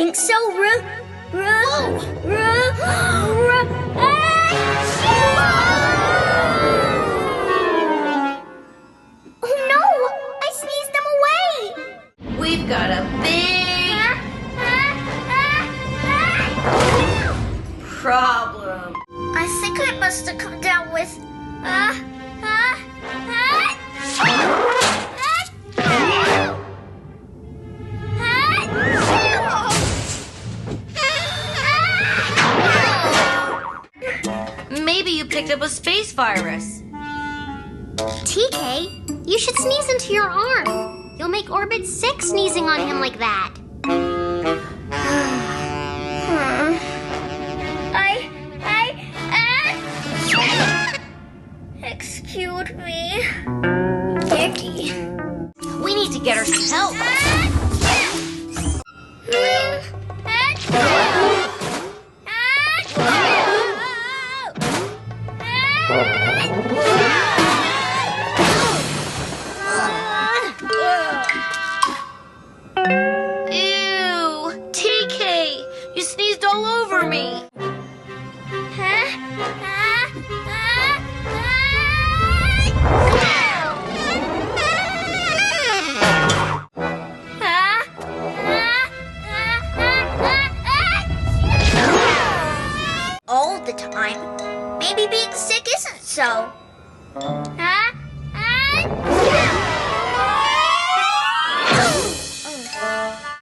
think so. Oh no! I sneezed them away! We've got a big problem. I think I must have come down with Maybe you picked up a space virus. TK, you should sneeze into your arm. You'll make Orbit sick sneezing on him like that. Excuse me. Icky. We need to get her some help. Ew! TK! You sneezed all over me! All the time. Maybe being sick isn't so.